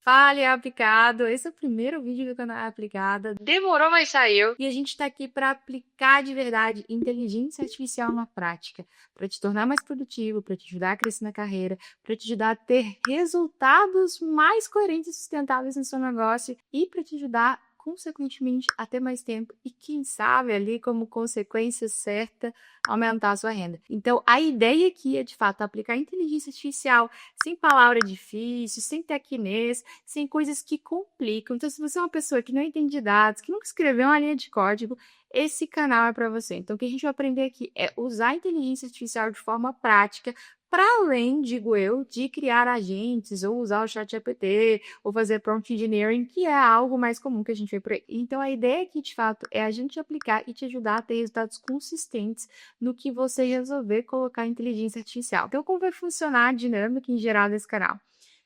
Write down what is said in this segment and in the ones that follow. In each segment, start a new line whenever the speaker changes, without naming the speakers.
Fala, é aplicado. Esse é o primeiro vídeo do canal Aplicada. Demorou, mas saiu. E a gente está aqui para aplicar de verdade inteligência artificial na prática, para te tornar mais produtivo, para te ajudar a crescer na carreira, para te ajudar a ter resultados mais coerentes e sustentáveis no seu negócio e para te ajudar, consequentemente, a ter mais tempo e, quem sabe, ali como consequência certa, aumentar a sua renda. Então, a ideia aqui é, de fato, aplicar inteligência artificial sem palavra difícil, sem tecnês, sem coisas que complicam. Então, se você é uma pessoa que não entende dados, que nunca escreveu uma linha de código, esse canal é para você. Então, o que a gente vai aprender aqui é usar a inteligência artificial de forma prática, para além, digo eu, de criar agentes, ou usar o ChatGPT, ou fazer prompt engineering, que é algo mais comum que a gente vê por aí. Então, a ideia aqui, de fato, é a gente aplicar e te ajudar a ter resultados consistentes no que você resolver colocar a inteligência artificial. Então, como vai funcionar a dinâmica em geral desse canal?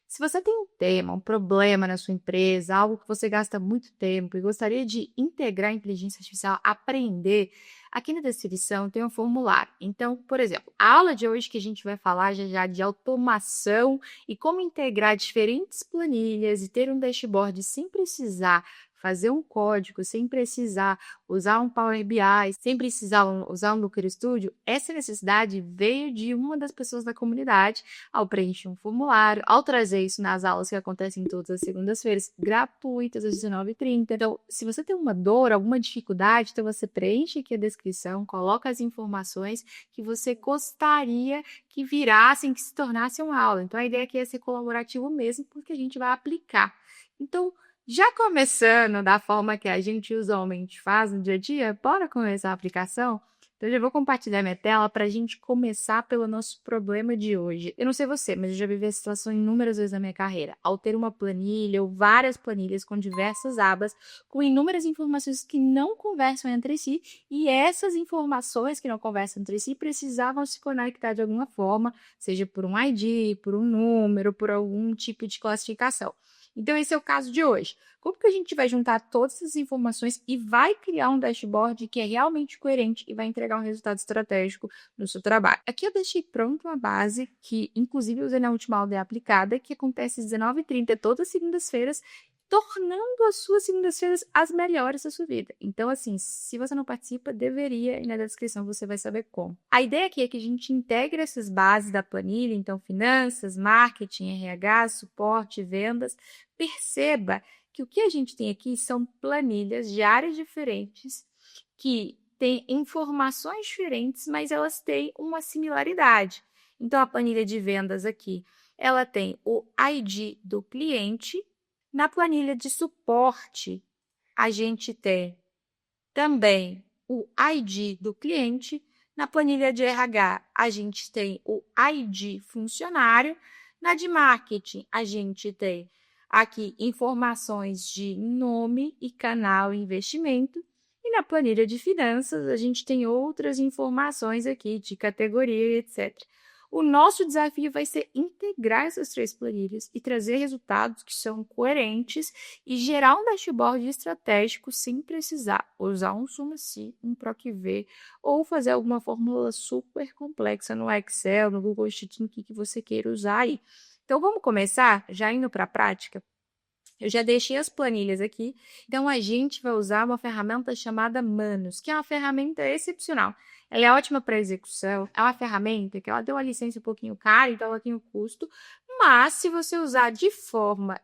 Se você tem um tema, um problema na sua empresa, algo que você gasta muito tempo e gostaria de integrar a inteligência artificial, aprender, aqui na descrição tem um formulário. Então, por exemplo, a aula de hoje que a gente vai falar já de automação e como integrar diferentes planilhas e ter um dashboard sem precisar fazer um código, sem precisar usar um Power BI, sem precisar usar um Looker Studio, essa necessidade veio de uma das pessoas da comunidade ao preencher um formulário, ao trazer isso nas aulas que acontecem todas as segundas-feiras, gratuitas às 19h30. Então, se você tem uma dor, alguma dificuldade, então você preenche aqui a descrição, coloca as informações que você gostaria que virassem, que se tornasse uma aula. Então, a ideia aqui é ser colaborativo mesmo, porque a gente vai aplicar. Então, já começando da forma que a gente usualmente faz no dia a dia, bora começar a aplicação? Então, eu já vou compartilhar minha tela para a gente começar pelo nosso problema de hoje. Eu não sei você, mas eu já vivi essa situação inúmeras vezes na minha carreira. Ao ter uma planilha ou várias planilhas com diversas abas, com inúmeras informações que não conversam entre si, e essas informações que não conversam entre si precisavam se conectar de alguma forma, seja por um ID, por um número, por algum tipo de classificação. Então, esse é o caso de hoje. Como que a gente vai juntar todas essas informações e vai criar um dashboard que é realmente coerente e vai entregar um resultado estratégico no seu trabalho? Aqui eu deixei pronto uma base que, inclusive, eu usei na última aula aplicada, que acontece às 19h30 todas as segundas-feiras, tornando as suas segundas-feiras as melhores da sua vida. Então, assim, se você não participa, deveria, e na descrição você vai saber como. A ideia aqui é que a gente integre essas bases da planilha, então finanças, marketing, RH, suporte, vendas. Perceba que o que a gente tem aqui são planilhas de áreas diferentes que têm informações diferentes, mas elas têm uma similaridade. Então, a planilha de vendas aqui, ela tem o ID do cliente. Na planilha de suporte, a gente tem também o ID do cliente. Na planilha de RH, a gente tem o ID funcionário. Na de marketing, a gente tem aqui informações de nome e canal e investimento. E na planilha de finanças, a gente tem outras informações aqui de categoria, etc. O nosso desafio vai ser integrar essas três planilhas e trazer resultados que são coerentes e gerar um dashboard estratégico sem precisar usar um SumAcy, um ProcV ou fazer alguma fórmula super complexa no Excel, no Google Sheets, no que você queira usar aí. Então, vamos começar já indo para a prática? Eu já deixei as planilhas aqui, então a gente vai usar uma ferramenta chamada Manus, que é uma ferramenta excepcional. Ela é ótima para execução, é uma ferramenta que ela deu uma licença um pouquinho cara, então ela tem um custo, mas se você usar de forma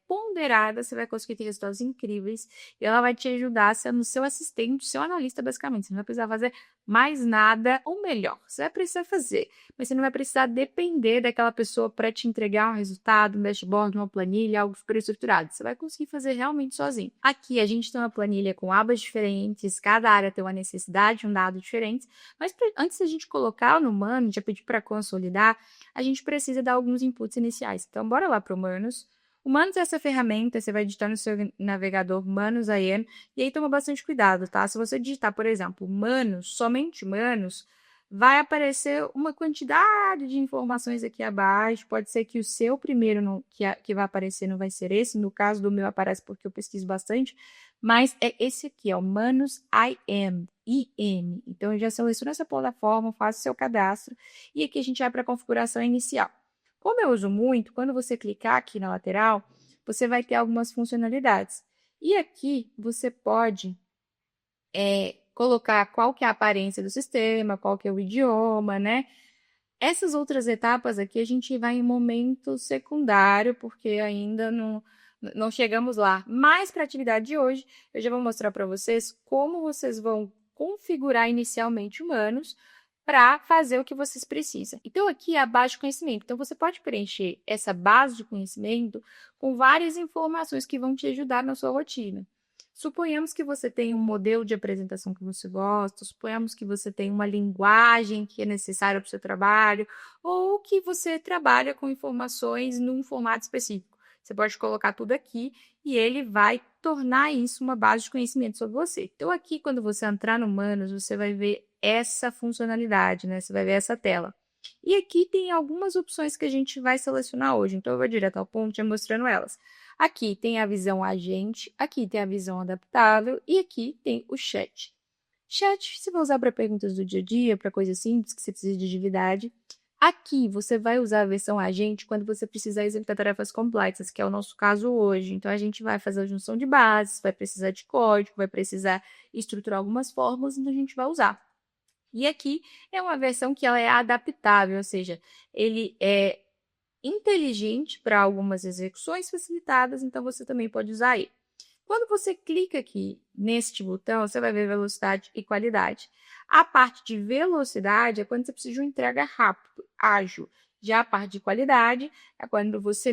ponderada, você vai conseguir ter resultados incríveis e ela vai te ajudar sendo seu assistente, seu analista, basicamente. Você não vai precisar fazer mais nada, ou melhor, você vai precisar fazer, mas você não vai precisar depender daquela pessoa para te entregar um resultado, um dashboard, uma planilha, algo super estruturado. Você vai conseguir fazer realmente sozinho. Aqui a gente tem uma planilha com abas diferentes, cada área tem uma necessidade, um dado diferente, mas antes da gente colocar no Manus, já pedir para consolidar, a gente precisa dar alguns inputs iniciais. Então, bora lá para o Manus. O Manus é essa ferramenta, você vai digitar no seu navegador Manus IM, e aí toma bastante cuidado, tá? Se você digitar, por exemplo, Manus, somente Manus, vai aparecer uma quantidade de informações aqui abaixo. Pode ser que o seu primeiro que vai aparecer não vai ser esse. No caso do meu aparece porque eu pesquiso bastante. Mas é esse aqui, ó, Manus IM. IM. Então, eu já seleciono essa plataforma, faço seu cadastro. E aqui a gente vai para a configuração inicial. Como eu uso muito, quando você clicar aqui na lateral, você vai ter algumas funcionalidades. E aqui você pode colocar qual que é a aparência do sistema, qual que é o idioma, né? Essas outras etapas aqui a gente vai em momento secundário, porque ainda não chegamos lá. Mas para a atividade de hoje, eu já vou mostrar para vocês como vocês vão configurar inicialmente humanos para fazer o que vocês precisam. Então, aqui é a base de conhecimento. Então, você pode preencher essa base de conhecimento com várias informações que vão te ajudar na sua rotina. Suponhamos que você tem um modelo de apresentação que você gosta, suponhamos que você tem uma linguagem que é necessária para o seu trabalho, ou que você trabalha com informações num formato específico. Você pode colocar tudo aqui e ele vai tornar isso uma base de conhecimento sobre você. Então, aqui, quando você entrar no Humanos, você vai ver essa funcionalidade, né? Você vai ver essa tela. E aqui tem algumas opções que a gente vai selecionar hoje. Então, eu vou direto ao ponto, já mostrando elas. Aqui tem a visão agente, aqui tem a visão adaptável e aqui tem o chat. Chat você vai usar para perguntas do dia a dia, para coisas simples que você precisa de agilidade. Aqui você vai usar a versão agente quando você precisar executar tarefas complexas, que é o nosso caso hoje. Então, a gente vai fazer a junção de bases, vai precisar de código, vai precisar estruturar algumas fórmulas, então a gente vai usar. E aqui é uma versão que ela é adaptável, ou seja, ele é inteligente para algumas execuções facilitadas, então você também pode usar ele. Quando você clica aqui neste botão, você vai ver velocidade e qualidade. A parte de velocidade é quando você precisa de uma entrega rápida, ágil. Já a parte de qualidade é quando você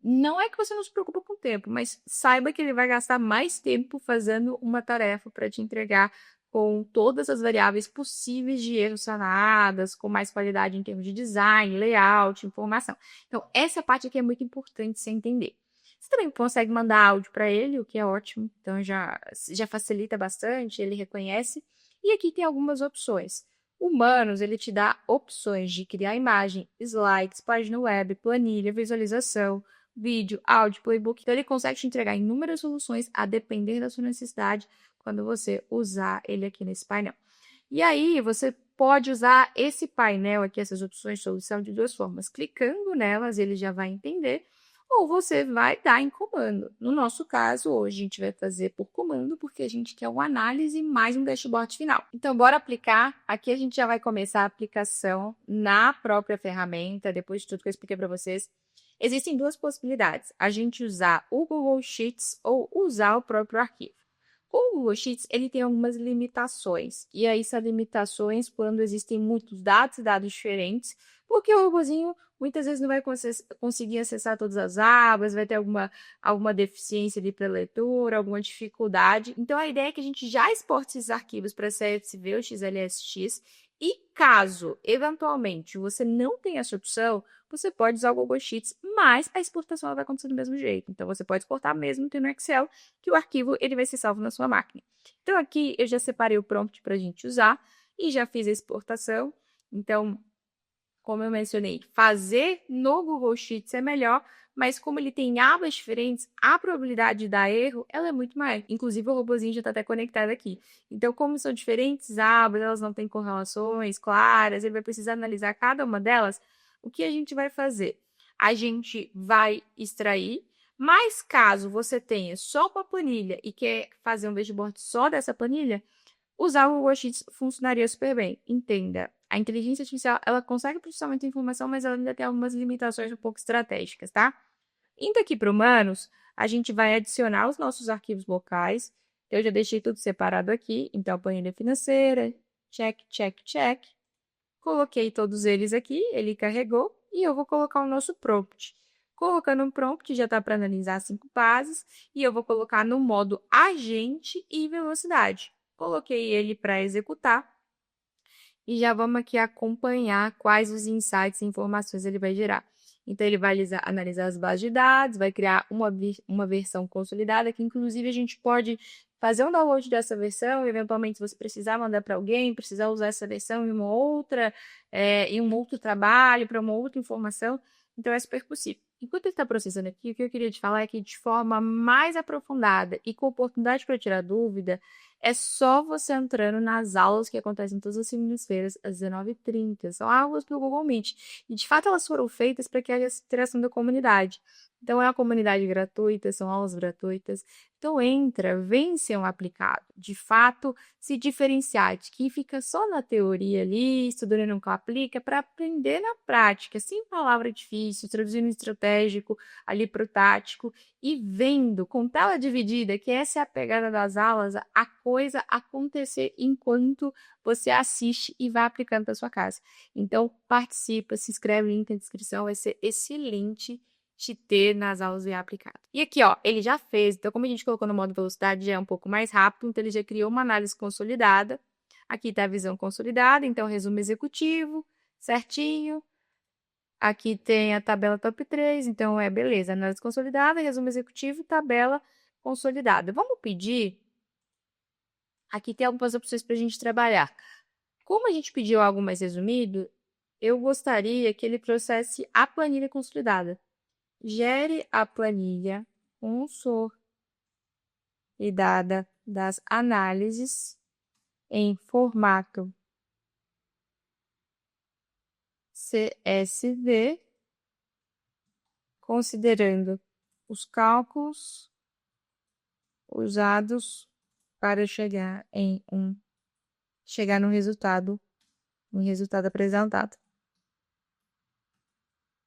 não é que você não se preocupa com o tempo, mas saiba que ele vai gastar mais tempo fazendo uma tarefa para te entregar com todas as variáveis possíveis de erros sanadas, com mais qualidade em termos de design, layout, informação. Então, essa parte aqui é muito importante você entender. Você também consegue mandar áudio para ele, o que é ótimo, então já facilita bastante, ele reconhece. E aqui tem algumas opções. Humanos, ele te dá opções de criar imagem, slides, página web, planilha, visualização, vídeo, áudio, playbook. Então, ele consegue te entregar inúmeras soluções a depender da sua necessidade quando você usar ele aqui nesse painel. E aí, você pode usar esse painel aqui, essas opções de solução, de duas formas. Clicando nelas, ele já vai entender, ou você vai dar em comando. No nosso caso, hoje a gente vai fazer por comando, porque a gente quer uma análise mais um dashboard final. Então, bora aplicar. Aqui a gente já vai começar a aplicação na própria ferramenta, depois de tudo que eu expliquei para vocês. Existem duas possibilidades, a gente usar o Google Sheets ou usar o próprio arquivo. O Google Sheets, ele tem algumas limitações, e aí são limitações quando existem muitos dados e dados diferentes, porque o robozinho muitas vezes não vai conseguir acessar todas as abas, vai ter alguma deficiência ali para leitura, alguma dificuldade. Então, a ideia é que a gente já exporte esses arquivos para CSV ou XLSX, e caso, eventualmente, você não tenha essa opção, você pode usar o Google Sheets, mas a exportação vai acontecer do mesmo jeito. Então, você pode exportar mesmo tendo Excel, que o arquivo ele vai ser salvo na sua máquina. Então, aqui eu já separei o prompt para a gente usar e já fiz a exportação. Então, como eu mencionei, fazer no Google Sheets é melhor, mas como ele tem abas diferentes, a probabilidade de dar erro ela é muito maior. Inclusive, o robozinho já está até conectado aqui. Então, como são diferentes abas, elas não têm correlações claras, ele vai precisar analisar cada uma delas. O que a gente vai fazer? A gente vai extrair, mas caso você tenha só uma planilha e quer fazer um dashboard só dessa planilha, usar o Google Sheets funcionaria super bem. Entenda, a inteligência artificial, ela consegue processar muita informação, mas ela ainda tem algumas limitações um pouco estratégicas, tá? Indo aqui para Humanos, a gente vai adicionar os nossos arquivos locais. Eu já deixei tudo separado aqui. Então, planilha financeira, check, check, check. Coloquei todos eles aqui, ele carregou. E eu vou colocar o nosso prompt. Colocando um prompt, já está para analisar 5 bases. E eu vou colocar no modo agente e velocidade. Coloquei ele para executar. E já vamos aqui acompanhar quais os insights e informações ele vai gerar. Então, ele vai analisar as bases de dados, vai criar uma versão consolidada, que inclusive a gente pode fazer um download dessa versão, e eventualmente, se você precisar mandar para alguém, precisar usar essa versão em um outro trabalho, para uma outra informação, então é super possível. Enquanto ele está processando aqui, o que eu queria te falar é que de forma mais aprofundada e com oportunidade para tirar dúvida, é só você entrando nas aulas que acontecem todas as segundas-feiras, às 19h30. São aulas do Google Meet. E, de fato, elas foram feitas para que haja essa interação da comunidade. Então, é uma comunidade gratuita, são aulas gratuitas. Então, entra, vem ser um aplicado. De fato, se diferenciar de quem fica só na teoria ali, estudando e nunca aplica, para aprender na prática, sem palavra difícil, traduzindo estratégico ali para o tático e vendo com tela dividida, que essa é a pegada das aulas, a coisa acontecer enquanto você assiste e vai aplicando para sua casa. Então, participa, se inscreve, link na descrição, vai ser excelente te ter nas aulas do IA aplicado. E aqui, ó, ele já fez, então como a gente colocou no modo velocidade, já é um pouco mais rápido, então ele já criou uma análise consolidada. Aqui está a visão consolidada, então resumo executivo, certinho. Aqui tem a tabela top 3, então beleza, análise consolidada, resumo executivo, tabela consolidada. Vamos pedir, aqui tem algumas opções para a gente trabalhar. Como a gente pediu algo mais resumido, eu gostaria que ele trouxesse a planilha consolidada. Gere a planilha consolidada das análises em formato CSV, considerando os cálculos usados para chegar no resultado apresentado.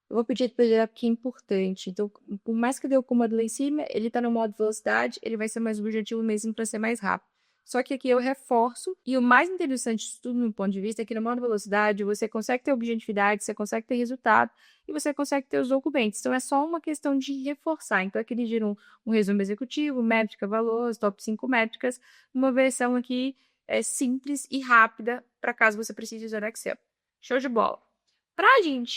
Eu vou pedir para ele porque é importante. Então, por mais que dê o comando lá em cima, ele está no modo velocidade, ele vai ser mais objetivo mesmo para ser mais rápido. Só que aqui eu reforço, e o mais interessante de tudo, no ponto de vista, é que no modo velocidade você consegue ter objetividade, você consegue ter resultado, e você consegue ter os documentos. Então, é só uma questão de reforçar. Então, aqui ele gira um resumo executivo, métrica, valores, top 5 métricas, uma versão aqui simples e rápida, para caso você precise usar Excel. Show de bola!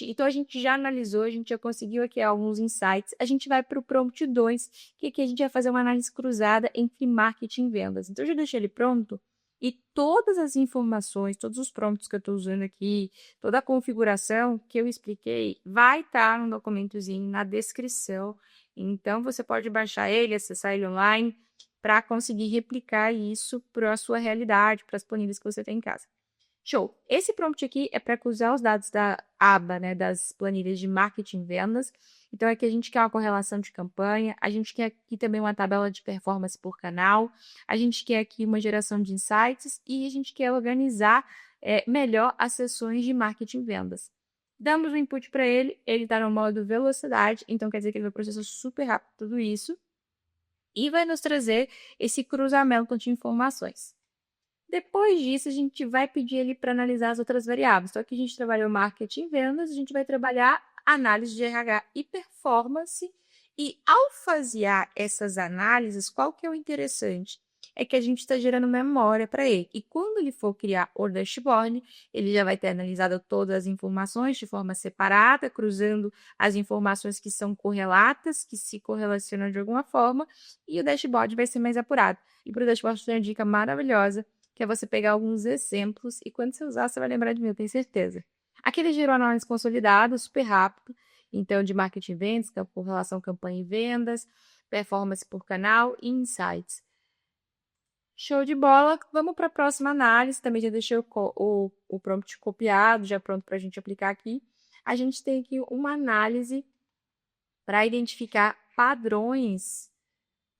Então a gente já analisou, a gente já conseguiu aqui alguns insights. A gente vai para o prompt 2, que aqui a gente vai fazer uma análise cruzada entre marketing e vendas. Então eu já deixei ele pronto e todas as informações, todos os prompts que eu estou usando aqui, toda a configuração que eu expliquei, vai estar no documentozinho, na descrição. Então você pode baixar ele, acessar ele online para conseguir replicar isso para a sua realidade, para as planilhas que você tem em casa. Show! Esse prompt aqui é para cruzar os dados da aba, né, das planilhas de marketing e vendas. Então, aqui a gente quer uma correlação de campanha, a gente quer aqui também uma tabela de performance por canal, a gente quer aqui uma geração de insights e a gente quer organizar melhor as sessões de marketing e vendas. Damos o input para ele está no modo velocidade, então quer dizer que ele vai processar super rápido tudo isso e vai nos trazer esse cruzamento de informações. Depois disso, a gente vai pedir ele para analisar as outras variáveis. Então, aqui a gente trabalhou marketing e vendas, a gente vai trabalhar análise de RH e performance. E ao fasear essas análises, qual que é o interessante? É que a gente está gerando memória para ele. E quando ele for criar o dashboard, ele já vai ter analisado todas as informações de forma separada, cruzando as informações que são correlatas, que se correlacionam de alguma forma, e o dashboard vai ser mais apurado. E para o dashboard tem uma dica maravilhosa, que é você pegar alguns exemplos e quando você usar, você vai lembrar de mim, eu tenho certeza. Aqui ele gerou análise consolidada, super rápido, então de marketing e vendas, por relação campanha e vendas, performance por canal e insights. Show de bola! Vamos para a próxima análise, também já deixei o prompt copiado, já pronto para a gente aplicar aqui. A gente tem aqui uma análise para identificar padrões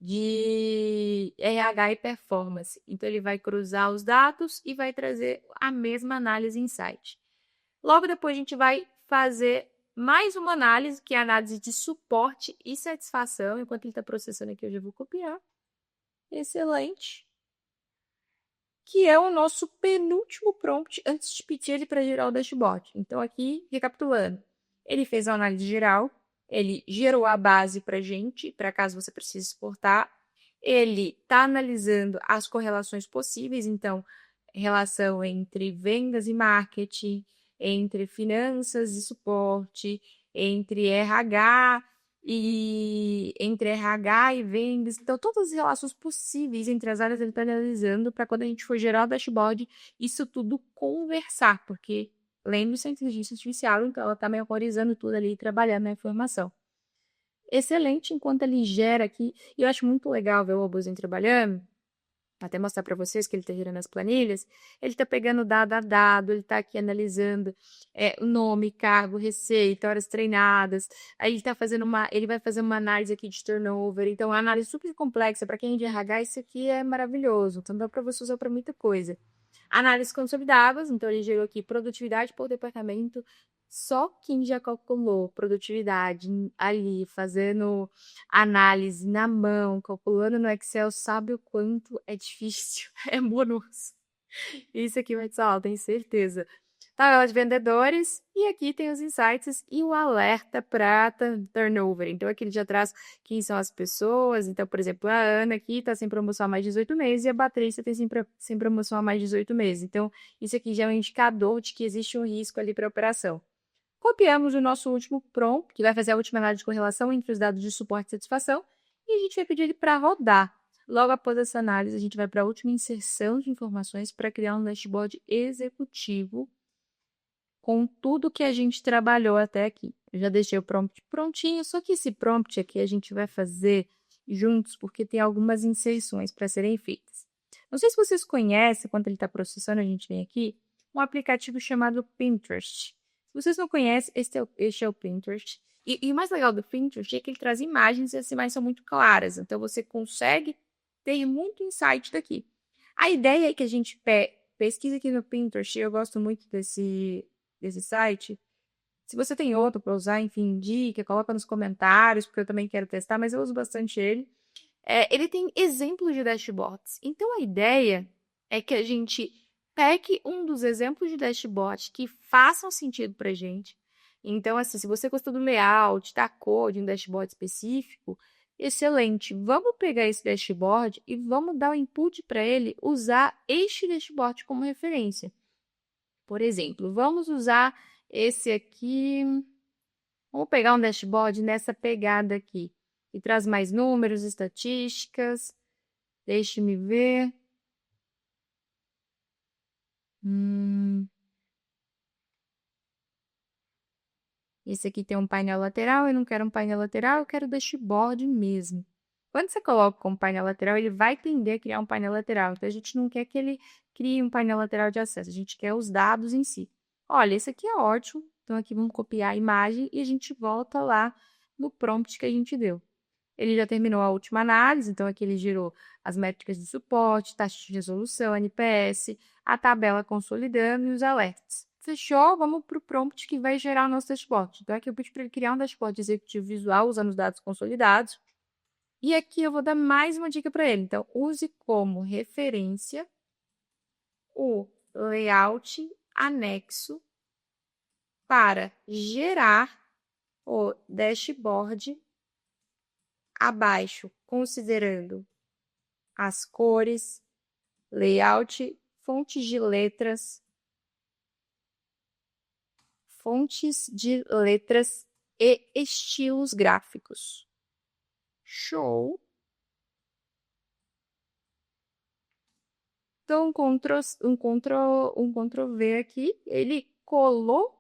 de RH e performance. Então, ele vai cruzar os dados e vai trazer a mesma análise insight. Logo depois, a gente vai fazer mais uma análise, que é a análise de suporte e satisfação. Enquanto ele está processando aqui, eu já vou copiar. Excelente. Que é o nosso penúltimo prompt antes de pedir ele para gerar o dashboard. Então, aqui, recapitulando, ele fez a análise geral, ele gerou a base para a gente, para caso você precise exportar. Ele está analisando as correlações possíveis, então, relação entre vendas e marketing, entre finanças e suporte, entre RH e vendas. Então, todas as relações possíveis entre as áreas ele está analisando para quando a gente for gerar o dashboard, isso tudo conversar, porque lembre-se, a inteligência artificial, então ela está memorizando tudo ali e trabalhando na informação. Excelente enquanto ele gera aqui. E eu acho muito legal ver o robozinho trabalhando. até mostrar para vocês que ele está gerando as planilhas, ele está pegando dado a dado, ele está aqui analisando o nome, cargo, receita, horas treinadas, aí ele vai fazer uma análise aqui de turnover, então é uma análise super complexa, para quem é de RH, isso aqui é maravilhoso, então dá para você usar para muita coisa. Análises consolidadas, então ele gerou aqui produtividade por departamento, só quem já calculou produtividade ali, fazendo análise na mão, calculando no Excel, sabe o quanto é difícil, é moroso. Isso aqui vai te salvar, tenho certeza. Tabela de vendedores, e aqui tem os insights e o alerta para turnover. Então, aqui ele já traz quem são as pessoas. Então, por exemplo, a Ana aqui está sem promoção há mais de 18 meses e a Patrícia tem sem promoção há mais de 18 meses. Então, isso aqui já é um indicador de que existe um risco ali para a operação. Copiamos o nosso último prompt, que vai fazer a última análise de correlação entre os dados de suporte e satisfação, e a gente vai pedir ele para rodar. Logo após essa análise, a gente vai para a última inserção de informações para criar um dashboard executivo com tudo que a gente trabalhou até aqui. Eu já deixei o prompt prontinho, só que esse prompt aqui a gente vai fazer juntos, porque tem algumas inserções para serem feitas. Não sei se vocês conhecem, quando ele está processando, a gente vem aqui, um aplicativo chamado Pinterest. Se vocês não conhecem, este é o Pinterest. E o mais legal do Pinterest é que ele traz imagens e as imagens são muito claras, então você consegue ter muito insight daqui. A ideia é que a gente pesquise aqui no Pinterest, eu gosto muito desse site. Se você tem outro para usar, enfim, indica, coloca nos comentários, porque eu também quero testar, mas eu uso bastante ele. Ele tem exemplos de dashboards. Então, a ideia é que a gente pegue um dos exemplos de dashboard que façam sentido para a gente. Então, assim, se você gostou do layout, da cor de um dashboard específico, excelente. Vamos pegar esse dashboard e vamos dar o input para ele usar este dashboard como referência. Por exemplo, vamos usar esse aqui. Vamos pegar um dashboard nessa pegada aqui. E traz mais números, estatísticas. Deixe-me ver. Esse aqui tem um painel lateral. Eu não quero um painel lateral, eu quero dashboard mesmo. Quando você coloca como painel lateral, ele vai tender a criar um painel lateral. Então, a gente não quer que ele crie um painel lateral de acesso. A gente quer os dados em si. Olha, esse aqui é ótimo. Então, aqui vamos copiar a imagem e a gente volta lá no prompt que a gente deu. Ele já terminou a última análise, então aqui ele gerou as métricas de suporte, taxa de resolução, NPS, a tabela consolidando e os alertas. Fechou? Vamos para o prompt que vai gerar o nosso dashboard. Então, aqui eu pedi para ele criar um dashboard executivo visual usando os dados consolidados. E aqui eu vou dar mais uma dica para ele. Então, use como referência o layout anexo para gerar o dashboard abaixo, considerando as cores, layout, fontes de letras e estilos gráficos. Show! Então, um Ctrl V aqui, ele colou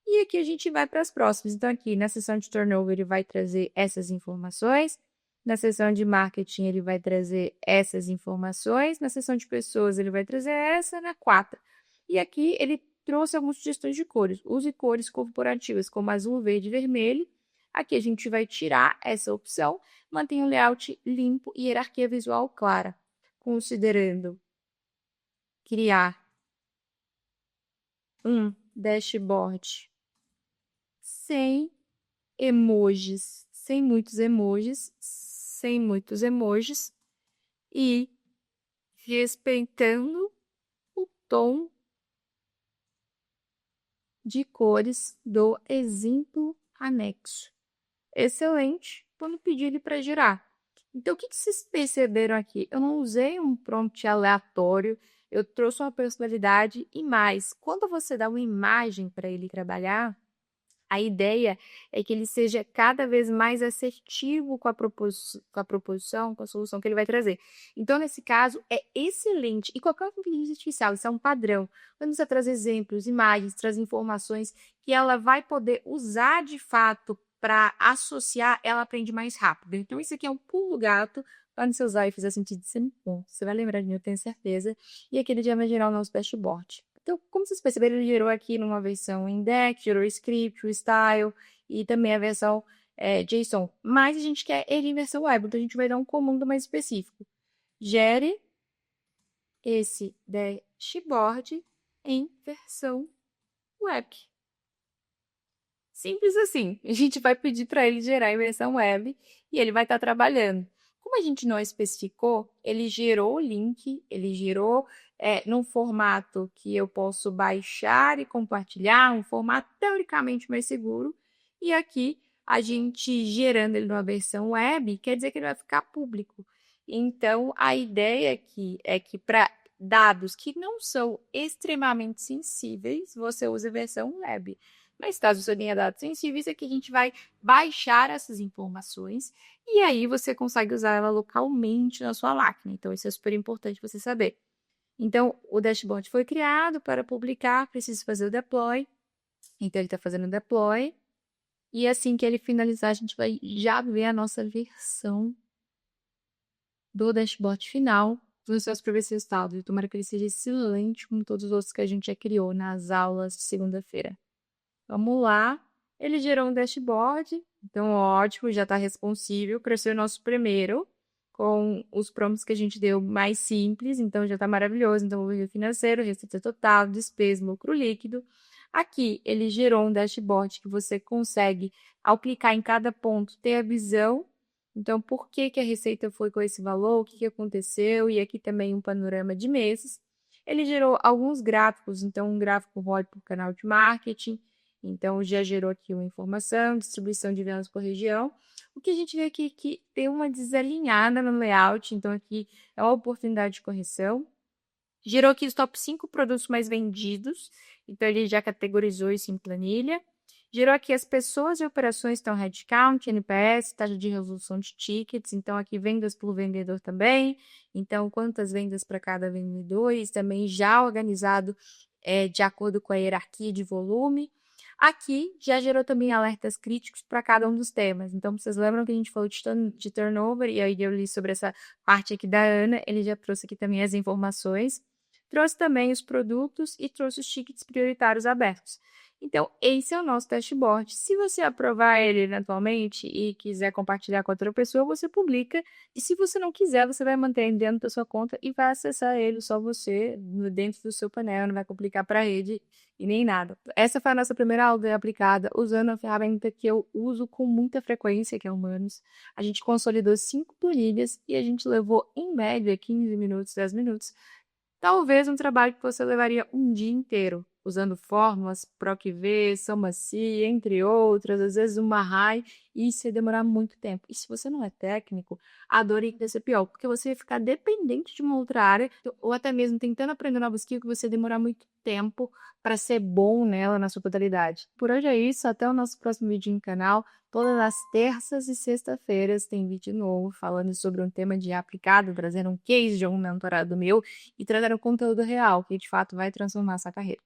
e aqui a gente vai para as próximas. Então, aqui na seção de turnover, ele vai trazer essas informações. Na seção de marketing, ele vai trazer essas informações. Na seção de pessoas, ele vai trazer essa na 4. E aqui ele trouxe algumas sugestões de cores. Use cores corporativas como azul, verde e vermelho. Aqui a gente vai tirar essa opção. Mantenha o layout limpo e hierarquia visual clara, considerando criar um dashboard sem emojis, sem muitos emojis e respeitando o tom de cores do exemplo anexo. Excelente, vamos pedir ele para gerar. Então, o que vocês perceberam aqui? Eu não usei um prompt aleatório, eu trouxe uma personalidade e mais. Quando você dá uma imagem para ele trabalhar, a ideia é que ele seja cada vez mais assertivo com a proposição, com a solução que ele vai trazer. Então, nesse caso, é excelente. E qualquer inteligência artificial, isso é um padrão. Quando você traz exemplos, imagens, traz informações que ela vai poder usar de fato para associar, ela aprende mais rápido. Então, isso aqui é um pulo gato. Quando você usar e fizer sentido, você vai lembrar de mim, eu tenho certeza. E aqui ele já vai gerar o nosso dashboard. Então, como vocês perceberam, ele gerou aqui numa versão index, gerou o script, o style e também a versão JSON. Mas a gente quer ele em versão web, então a gente vai dar um comando mais específico. Gere esse dashboard em versão web. Simples assim. A gente vai pedir para ele gerar em versão web e ele vai estar trabalhando. Como a gente não especificou, ele gerou o link, ele gerou num formato que eu posso baixar e compartilhar, um formato teoricamente mais seguro. E aqui, a gente gerando ele numa versão web, quer dizer que ele vai ficar público. Então, a ideia aqui é que para dados que não são extremamente sensíveis, você use a versão web. Mas caso você tenha dados sensíveis, aqui a gente vai baixar essas informações e aí você consegue usar ela localmente na sua máquina. Então, isso é super importante você saber. Então, o dashboard foi criado para publicar, preciso fazer o deploy. Então, ele está fazendo o deploy. E assim que ele finalizar, a gente vai já ver a nossa versão do dashboard final dos seus primeiros resultados. E tomara que ele seja excelente, como todos os outros que a gente já criou nas aulas de segunda-feira. Vamos lá. Ele gerou um dashboard, então ótimo, já está responsível para ser o nosso primeiro, com os prompts que a gente deu mais simples, então já está maravilhoso. Então, o financeiro, receita total, despesa, lucro líquido. Aqui, ele gerou um dashboard que você consegue, ao clicar em cada ponto, ter a visão. Então, por que a receita foi com esse valor, o que aconteceu, e aqui também um panorama de meses. Ele gerou alguns gráficos, então um gráfico ROI por canal de marketing, então, já gerou aqui uma informação, distribuição de vendas por região. O que a gente vê aqui é que tem uma desalinhada no layout, então aqui é uma oportunidade de correção. Gerou aqui os top 5 produtos mais vendidos, então ele já categorizou isso em planilha. Gerou aqui as pessoas e operações, então headcount, NPS, taxa de resolução de tickets, então aqui vendas por vendedor também, então quantas vendas para cada vendedor, isso também já organizado de acordo com a hierarquia de volume. Aqui já gerou também alertas críticos para cada um dos temas. Então, vocês lembram que a gente falou de turnover, e aí eu li sobre essa parte aqui da Ana, ele já trouxe aqui também as informações, trouxe também os produtos e trouxe os tickets prioritários abertos. Então, esse é o nosso dashboard. Se você aprovar ele eventualmente e quiser compartilhar com outra pessoa, você publica. E se você não quiser, você vai manter ele dentro da sua conta e vai acessar ele só você, dentro do seu painel, não vai complicar para a rede e nem nada. Essa foi a nossa primeira aula aplicada usando a ferramenta que eu uso com muita frequência, que é o Humanos. A gente consolidou 5 planilhas e a gente levou, em média, 15 minutos, 10 minutos. Talvez um trabalho que você levaria um dia inteiro, usando fórmulas, PROC-V, SOMA-SI, entre outras, às vezes uma RAI, e isso ia demorar muito tempo. E se você não é técnico, a dor ia ser pior, porque você ia ficar dependente de uma outra área, ou até mesmo tentando aprender novos skills, que você ia demorar muito tempo para ser bom nela na sua totalidade. Por hoje é isso, até o nosso próximo vídeo no canal. Todas as terças e sexta-feiras tem vídeo novo falando sobre um tema de aplicado, trazendo um case de um mentorado meu e trazendo conteúdo real, que de fato vai transformar essa carreira.